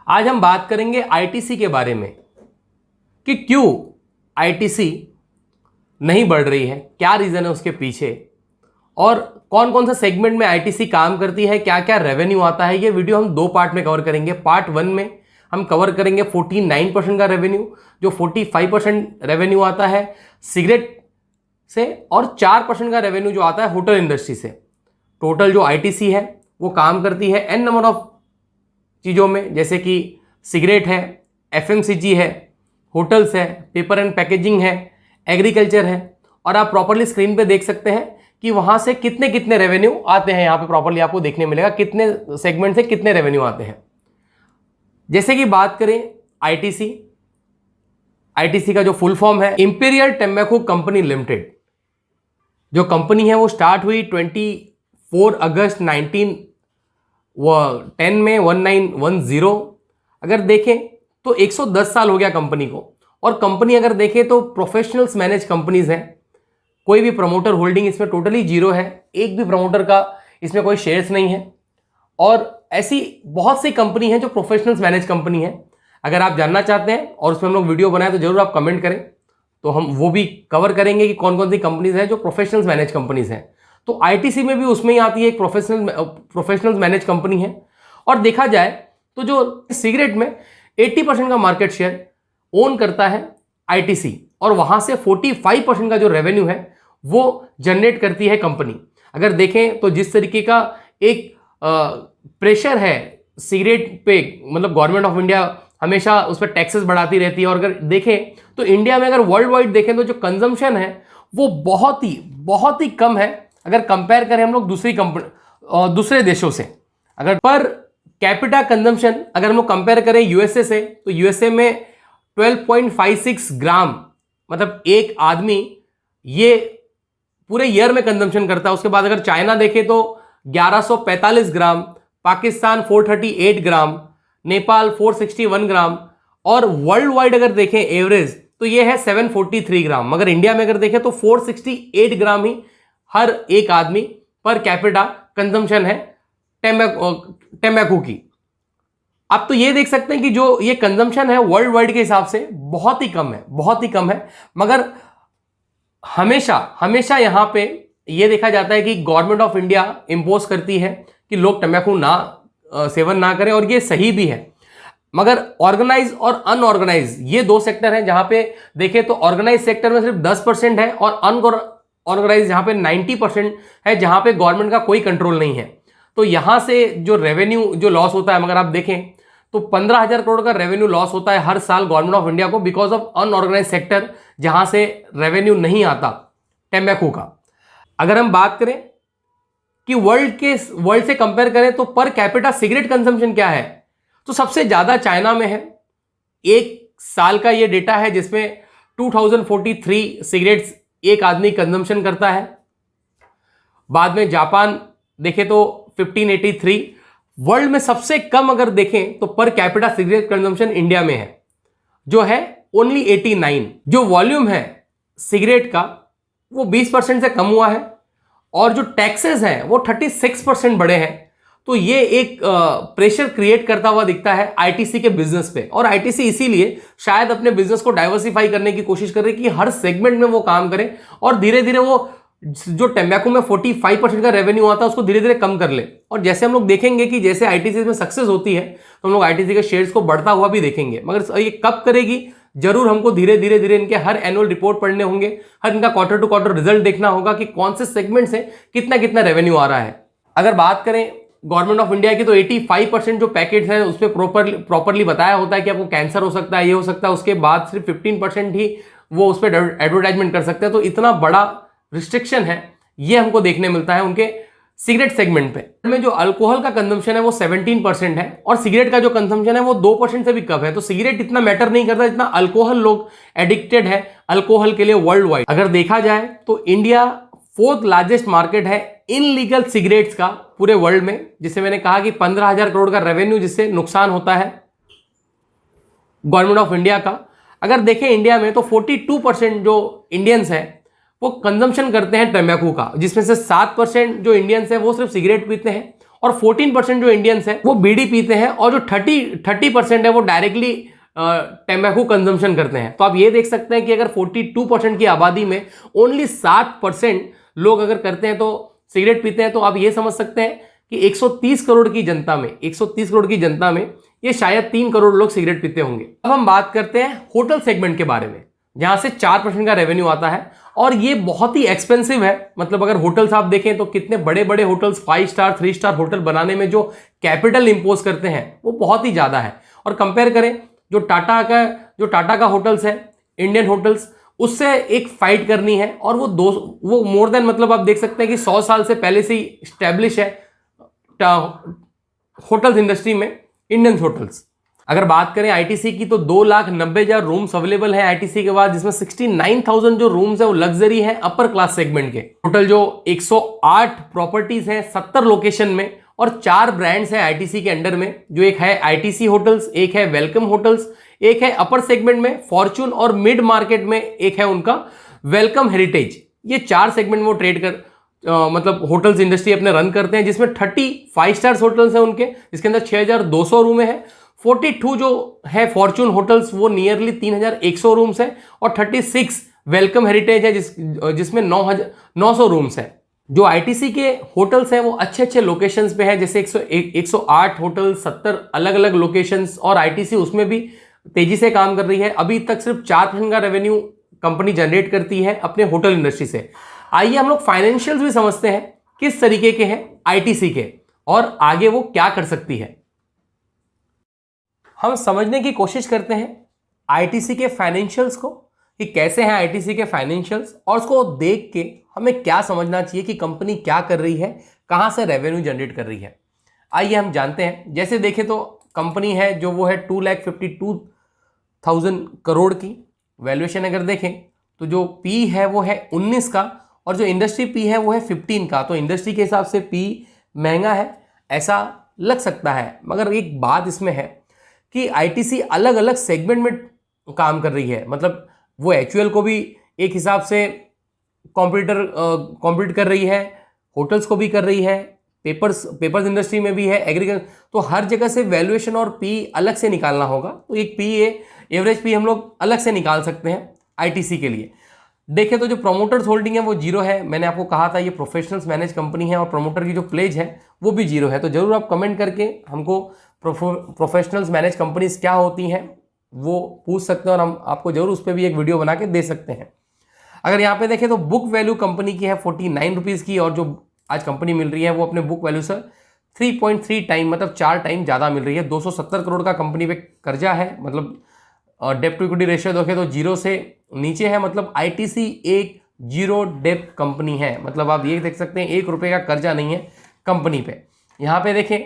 आज हम बात करेंगे आईटीसी के बारे में कि क्यों आईटीसी नहीं बढ़ रही है, क्या रीज़न है उसके पीछे और कौन कौन सा सेगमेंट में आईटीसी काम करती है, क्या क्या रेवेन्यू आता है। ये वीडियो हम दो पार्ट में कवर करेंगे। पार्ट 1 में हम कवर करेंगे 49% का रेवेन्यू, जो 45% रेवेन्यू आता है सिगरेट से और 4% का रेवेन्यू जो आता है होटल इंडस्ट्री से। टोटल जो आईटीसी है वो काम करती है एन नंबर ऑफ चीज़ों में, जैसे कि सिगरेट है, एफएमसीजी है, होटल्स है, पेपर एंड पैकेजिंग है, एग्रीकल्चर है। और आप प्रॉपर्ली स्क्रीन पे देख सकते हैं कि वहाँ से कितने कितने रेवेन्यू आते हैं। यहाँ पे प्रॉपर्ली आपको देखने मिलेगा कितने सेगमेंट से कितने रेवेन्यू आते हैं। जैसे कि बात करें आईटीसी, आईटीसी का जो फुल फॉर्म है इंपीरियल टैम्बैको कंपनी लिमिटेड। जो कंपनी है वो स्टार्ट हुई 24 अगस्त 1910 में 1910। अगर देखें तो 110 साल हो गया कंपनी को। और कंपनी अगर देखें तो प्रोफेशनल्स मैनेज कंपनीज हैं, कोई भी प्रमोटर होल्डिंग इसमें टोटली जीरो है, एक भी प्रमोटर का इसमें कोई शेयर्स नहीं है। और ऐसी बहुत सी कंपनी हैं जो प्रोफेशनल्स मैनेज कंपनी है। अगर आप जानना चाहते हैं और उसमें हम लोग वीडियो बनाए तो जरूर आप कमेंट करें, तो हम वो भी कवर करेंगे कि कौन कौन सी कंपनीज हैं जो प्रोफेशनल्स मैनेज कंपनीज हैं। तो आईटीसी में भी उसमें ही आती है, एक प्रोफेशनल्स मैनेज कंपनी है। और देखा जाए तो जो सिगरेट में 80% का मार्केट शेयर ओन करता है आईटीसी और वहां से 45% का जो रेवेन्यू है वो जनरेट करती है कंपनी। अगर देखें तो जिस तरीके का एक प्रेशर है सिगरेट पे, मतलब गवर्नमेंट ऑफ इंडिया हमेशा उस पर टैक्सेस बढ़ाती रहती है। और अगर देखें तो इंडिया में अगर वर्ल्ड वाइड देखें तो जो कंजम्पशन है वो बहुत ही कम है अगर कंपेयर करें हम लोग दूसरे देशों से। अगर पर कैपिटा कंजम्पशन अगर हम लोग कंपेयर करें यूएसए से, तो यूएसए में 12.56 ग्राम, मतलब एक आदमी ये पूरे ईयर में कंजम्पशन करता है। उसके बाद अगर चाइना देखें तो 1145 ग्राम, पाकिस्तान 438 ग्राम, नेपाल 461 ग्राम, और वर्ल्ड वाइड अगर देखें एवरेज तो ये है 743 ग्राम। मगर इंडिया में अगर देखें तो 468 ग्राम ही हर एक आदमी पर कैपिटा कंजम्पशन है टेम्बैको की। आप तो ये देख सकते हैं कि जो ये कंजम्पशन है वर्ल्ड वाइड के हिसाब से बहुत ही कम है। मगर हमेशा यहां पे ये देखा जाता है कि गवर्नमेंट ऑफ इंडिया इंपोज करती है कि लोग तंबाकू सेवन ना करें, और ये सही भी है। मगर ऑर्गेनाइज और अनऑर्गेनाइज ये दो सेक्टर हैं जहां पे देखें तो ऑर्गेनाइज सेक्टर में सिर्फ 10% है और अनऑर्गेनाइज जहां पे 90% है, जहां पे गवर्नमेंट का कोई कंट्रोल नहीं है। तो यहां से जो रेवेन्यू जो लॉस होता है, मगर आप देखें तो 15,000 करोड़ का रेवेन्यू लॉस होता है हर साल गवर्नमेंट ऑफ इंडिया को बिकॉज ऑफ अनऑर्गेनाइज सेक्टर, जहां से रेवेन्यू नहीं आता टेम्बैकू का। अगर हम बात करें कि वर्ल्ड से कंपेयर करें तो पर कैपिटा सिगरेट कंजम्पशन क्या है, तो सबसे ज्यादा चाइना में है। एक साल का ये डेटा है जिसमें 2043 सिगरेट्स एक आदमी कंजम्पशन करता है। बाद में जापान देखें तो 1583। वर्ल्ड में सबसे कम अगर देखें तो per capita cigarette consumption India में है, जो है ओनली 89। जो वॉल्यूम है सिगरेट का वो 20% से कम हुआ है और जो टैक्सेस हैं वो 36% बढ़े हैं। तो ये एक प्रेशर क्रिएट करता हुआ दिखता है आईटीसी के बिजनेस पे। और आईटीसी इसीलिए शायद अपने बिजनेस को डाइवर्सिफाई करने की कोशिश कर रही है कि हर सेगमेंट में वो काम करे और धीरे धीरे वो जो टेम्बैको में 45% का रेवेन्यू आता है उसको धीरे धीरे कम कर ले। और जैसे हम लोग देखेंगे कि जैसे आईटीसी में सक्सेस होती है तो हम लोग आईटीसी के शेयर्स को बढ़ता हुआ भी देखेंगे। मगर ये कब करेगी, जरूर हमको धीरे धीरे इनके हर एनुअल रिपोर्ट पढ़ने होंगे, हर इनका क्वार्टर टू क्वार्टर रिजल्ट देखना होगा कि कौन से सेगमेंट से कितना रेवेन्यू आ रहा है। अगर बात करें गवर्नमेंट ऑफ इंडिया की तो 85% जो पैकेट्स हैं उसमें प्रॉपरली बताया होता है कि आपको कैंसर हो सकता है, ये हो सकता है। उसके बाद सिर्फ 15% ही वो उस पर एडवर्टाइजमेंट कर सकते हैं। तो इतना बड़ा रिस्ट्रिक्शन है ये हमको देखने मिलता है उनके सिगरेट सेगमेंट पे। में जो अल्कोहल का कंजम्पशन है वो 17% है और सिगरेट का जो कंजम्पशन है वो 2% से भी कम है। तो सिगरेट इतना मैटर नहीं करता जितना अल्कोहल लोग एडिक्टेड है अल्कोहल के लिए वर्ल्ड वाइड। अगर देखा जाए तो इंडिया 4th लार्जेस्ट मार्केट है इनलीगल सिगरेट्स का पूरे वर्ल्ड में, जिसे मैंने कहा कि 15,000 करोड़ का रेवेन्यू जिससे नुकसान होता है गवर्नमेंट ऑफ इंडिया का। अगर देखें इंडिया में तो 42% जो इंडियंस हैं वो कंजम्पशन करते हैं टम्बाकू का, जिसमें से 7% जो इंडियंस हैं वो सिर्फ सिगरेट पीते हैं और 14% जो इंडियंस है वो बीड़ी पीते हैं, और जो 30% है वो डायरेक्टली टेम्बैकू कंजम्पशन करते हैं। तो आप ये देख सकते हैं कि अगर 42% की आबादी में ओनली 7% लोग अगर करते हैं तो सिगरेट पीते हैं, तो आप ये समझ सकते हैं कि 130 करोड़ की जनता में, 130 करोड़ की जनता में ये शायद 3 करोड़ लोग सिगरेट पीते होंगे। अब हम बात करते हैं होटल सेगमेंट के बारे में, जहां से 4% का रेवेन्यू आता है, और ये बहुत ही एक्सपेंसिव है। मतलब अगर होटल्स आप देखें तो कितने बड़े बड़े होटल्स, 5 स्टार 3 स्टार होटल बनाने में जो कैपिटल इंपोज करते हैं वो बहुत ही ज्यादा है। और कंपेयर करें जो टाटा का होटल्स है, इंडियन होटल्स, उससे एक फाइट करनी है, और वो मोर देन, मतलब आप देख सकते हैं कि 100 साल से पहले से ही स्टैब्लिश है होटल्स इंडस्ट्री में, इंडियन होटल्स। अगर बात करें आईटीसी की तो 2,90,000 रूम्स अवेलेबल है आईटीसी के बाद, जिसमें 69,000 जो रूम्स है वो लग्जरी है अपर क्लास सेगमेंट के। टोटल जो 108 प्रॉपर्टीज हैं 70 लोकेशन में, और 4 ब्रांड्स हैं आईटीसी के अंडर में, जो एक है आईटीसी होटल्स, एक है वेलकम होटल्स, एक है अपर सेगमेंट में फॉर्चून, और मिड मार्केट में एक है उनका वेलकम हेरिटेज। ये 4 सेगमेंट में वो ट्रेड कर मतलब होटल्स इंडस्ट्री अपने रन करते हैं, जिसमें 30 5 स्टार्स होटल्स हैं उनके, जिसके अंदर 6,200 रूम है। 42 जो है फॉर्चून होटल्स, वो नियरली 3,100 रूम्स है, और 36 वेलकम हेरिटेज है जिसमें 900 रूम्स है। जो आईटीसी के होटल्स हैं वो अच्छे अच्छे लोकेशंस पे है, जैसे 108 होटल, 70 अलग अलग लोकेशंस, और आईटीसी उसमें भी तेजी से काम कर रही है। अभी तक सिर्फ 4% का रेवेन्यू कंपनी जनरेट करती है अपने होटल इंडस्ट्री से। आइए हम लोग फाइनेंशियल्स भी समझते हैं किस तरीके के हैं आईटीसी के, और आगे वो क्या कर सकती है। हम समझने की कोशिश करते हैं आईटीसी के फाइनेंशियल्स को, कि कैसे हैं आईटीसी के फाइनेंशियल्स, और उसको देख के हमें क्या समझना चाहिए कि कंपनी क्या कर रही है, कहां से रेवेन्यू जनरेट कर रही है। आइए हम जानते हैं। जैसे देखें तो कंपनी है जो वो है 2,52,000 करोड़ की वैल्यूएशन। अगर देखें तो जो पी है वो है 19 का, और जो इंडस्ट्री पी है वो है 15 का। तो इंडस्ट्री के हिसाब से पी महंगा है ऐसा लग सकता है, मगर एक बात इसमें है कि आईटीसी अलग अलग सेगमेंट में काम कर रही है। मतलब वो एचयूएल को भी एक हिसाब से कॉम्पीट कर रही है, होटल्स को भी कर रही है, पेपर्स इंडस्ट्री में भी है, एग्रीकल्चर, तो हर जगह से वैल्यूएशन और पी अलग से निकालना होगा। तो एक पी एवरेज पी हम लोग अलग से निकाल सकते हैं आईटीसी के लिए। देखें तो जो प्रोमोटर्स होल्डिंग है वो 0 है। मैंने आपको कहा था ये प्रोफेशनल्स मैनेज कंपनी है, और प्रोमोटर की जो प्लेज है वो भी 0 है। तो जरूर आप कमेंट करके हमको प्रोफेशनल्स मैनेज कंपनीज क्या होती हैं वो पूछ सकते हैं, और हम आपको जरूर उस पर भी एक वीडियो बना के दे सकते हैं। अगर यहाँ पे देखें तो बुक वैल्यू कंपनी की है 49 रुपीज़ की, और जो आज कंपनी मिल रही है वो अपने बुक वैल्यू से 3.3 टाइम, मतलब 4 टाइम ज़्यादा मिल रही है। 270 करोड़ का कंपनी पे कर्जा है, मतलब डेप्ट टू इक्विटी रेशियो देखें तो 0 से नीचे है। मतलब आईटीसी एक 0 डेप्ट कंपनी है। मतलब आप ये देख सकते हैं 1 रुपये का कर्जा नहीं है कंपनी पे। यहाँ पे देखें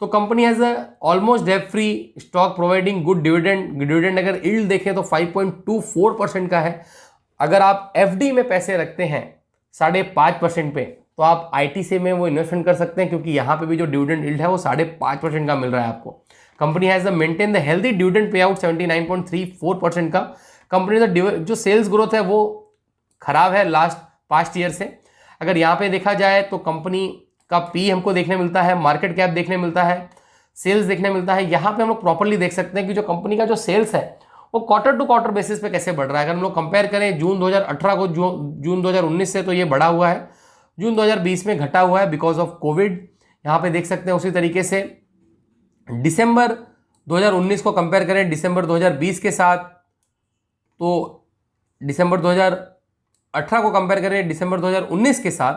तो कंपनी हैज़ ऑलमोस्ट डेप्ट free stock providing good dividend अगर यील्ड देखें तो 5.24% का है। अगर आप एफडी में पैसे रखते हैं 5.5% पे, तो आप आईटीसी में वो इन्वेस्टमेंट कर सकते हैं, क्योंकि यहाँ पे भी जो डिविडेंड यील्ड है वो 5.5% का मिल रहा है आपको। Company has maintain the healthy dividend pay out 79.34% का। कंपनी का जो सेल्स ग्रोथ है वो खराब है लास्ट पास्ट ईयर से। अगर यहाँ पे देखा जाए तो कंपनी का पी हमको देखने मिलता है, मार्केट कैप देखने मिलता है, सेल्स देखने मिलता है। यहाँ पे हम लोग प्रॉपर्ली देख सकते हैं कि जो कंपनी का जो सेल्स है वो क्वार्टर टू क्वार्टर बेसिस पे कैसे बढ़ रहा है। अगर हम लोग कंपेयर करें जून 2018 को जून 2019 से, तो ये बढ़ा हुआ है। जून 2020 में घटा हुआ है बिकॉज ऑफ कोविड। यहाँ पे देख सकते हैं उसी तरीके से दिसंबर 2019 को कंपेयर करें दिसंबर 2020 के साथ, तो दिसंबर 2018 को कंपेयर करें दिसंबर 2019 के साथ,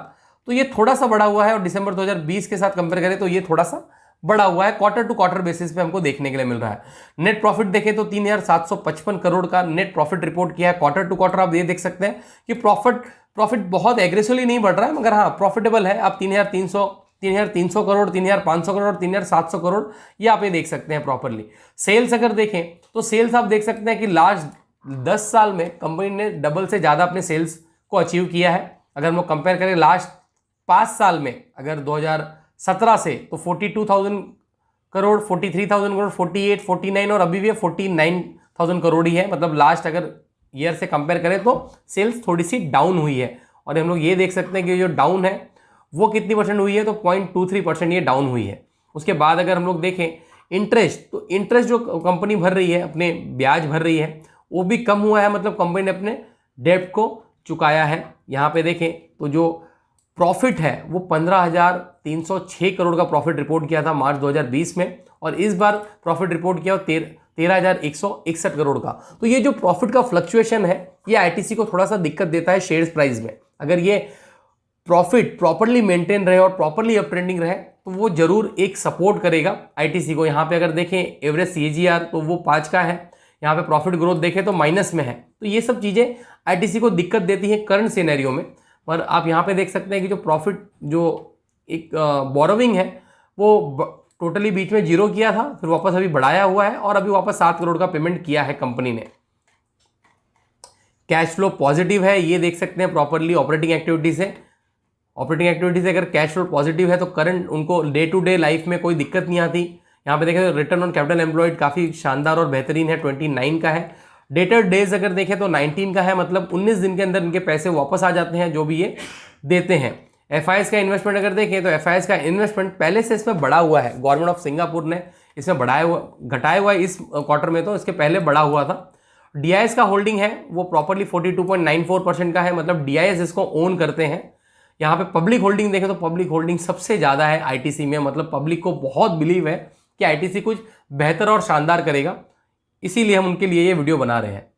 तो ये थोड़ा सा बढ़ा हुआ है, और दिसंबर 2020 के साथ कंपेयर करें तो ये थोड़ा सा बढ़ा हुआ है। क्वार्टर टू क्वार्टर बेसिस पे हमको देखने के लिए मिल रहा है। नेट प्रॉफिट देखें तो 3,755 करोड़ का नेट प्रॉफिट रिपोर्ट किया है। क्वार्टर टू क्वार्टर आप ये देख सकते हैं कि प्रॉफिट बहुत एग्रेसिवली नहीं बढ़ रहा है, मगर हाँ प्रॉफिटेबल है। आप 3,300 करोड़, 3,500 करोड़, 3,700 करोड़, ये आप ये देख सकते हैं प्रॉपरली। सेल्स अगर देखें तो सेल्स आप देख सकते हैं कि लास्ट 10 साल में कंपनी ने डबल से ज़्यादा अपने सेल्स को अचीव किया है। अगर हम लोग कंपेयर करें लास्ट 5 साल में, अगर 2017 से, तो 42,000 करोड़, 43,000 करोड़, 48, 49 और अभी भी 49,000 करोड़ ही है। मतलब लास्ट अगर ईयर से कंपेयर करें तो सेल्स थोड़ी सी डाउन हुई है। और हम लोग ये देख सकते हैं कि जो डाउन है वो कितनी परसेंट हुई है, तो 0.23% ये डाउन हुई है। उसके बाद अगर हम लोग देखें इंटरेस्ट, तो इंटरेस्ट जो कंपनी भर रही है, अपने ब्याज भर रही है, वो भी कम हुआ है, मतलब कंपनी ने अपने डेब्ट को चुकाया है। यहाँ पे देखें तो जो प्रॉफिट है वो 15,306 करोड़ का प्रॉफिट रिपोर्ट किया था मार्च 2020 में, और इस बार प्रॉफिट रिपोर्ट किया 13,161 करोड़ का। तो ये जो प्रॉफिट का फ्लक्चुएशन है ये आईटीसी को थोड़ा सा दिक्कत देता है शेयर्स प्राइस में। अगर ये प्रॉफिट प्रॉपरली मेंटेन रहे और प्रॉपरली अप ट्रेंडिंग रहे तो वो जरूर एक सपोर्ट करेगा आईटीसी को। यहाँ पे अगर देखें एवरेज सीएजीआर तो वो 5 का है, यहाँ पे प्रॉफिट ग्रोथ देखें तो माइनस में है। तो ये सब चीज़ें आईटीसी को दिक्कत देती है करंट सिनेरियो में। पर आप यहाँ पे देख सकते हैं कि जो प्रॉफिट, जो एक बोरोविंग है वो टोटली बीच में जीरो किया था, फिर वापस अभी बढ़ाया हुआ है और अभी वापस 7 करोड़ का पेमेंट किया है कंपनी ने। कैश फ्लो पॉजिटिव है, ये देख सकते हैं प्रॉपरली ऑपरेटिंग एक्टिविटी से। ऑपरेटिंग एक्टिविटी से अगर कैश फ्लो पॉजिटिव है तो करंट उनको डे टू डे लाइफ में कोई दिक्कत नहीं आती। यहाँ पे देखें तो रिटर्न ऑन कैपिटल एम्प्लॉयड काफ़ी शानदार और बेहतरीन है, 29 का है। डेटर डेज अगर देखें तो 19 का है, मतलब 19 दिन के अंदर इनके पैसे वापस आ जाते हैं जो भी ये देते हैं। एफआईएस का इन्वेस्टमेंट अगर देखें तो एफआईएस का इन्वेस्टमेंट पहले से इसमें बढ़ा हुआ है, गवर्नमेंट ऑफ सिंगापुर ने इसमें घटाया हुआ है इस क्वार्टर में, तो इसके पहले बढ़ा हुआ था। डीआईएस का होल्डिंग है वो प्रॉपरली 42.94% का है, मतलब डीआईएस इसको ओन करते हैं। यहाँ पे पब्लिक होल्डिंग देखें तो पब्लिक होल्डिंग सबसे ज़्यादा है आईटीसी में, मतलब पब्लिक को बहुत बिलीव है कि आईटीसी कुछ बेहतर और शानदार करेगा, इसीलिए हम उनके लिए ये वीडियो बना रहे हैं।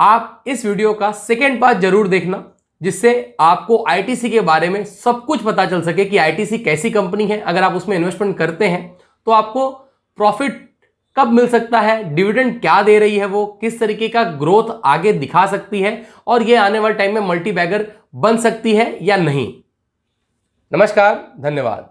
आप इस वीडियो का सेकेंड पार्ट जरूर देखना, जिससे आपको आईटीसी के बारे में सब कुछ पता चल सके कि आईटीसी कैसी कंपनी है। अगर आप उसमें इन्वेस्टमेंट करते हैं तो आपको प्रॉफिट कब मिल सकता है, डिविडेंड क्या दे रही है, वो किस तरीके का ग्रोथ आगे दिखा सकती है, और ये आने वाले टाइम में मल्टी बैगर बन सकती है या नहीं। नमस्कार, धन्यवाद।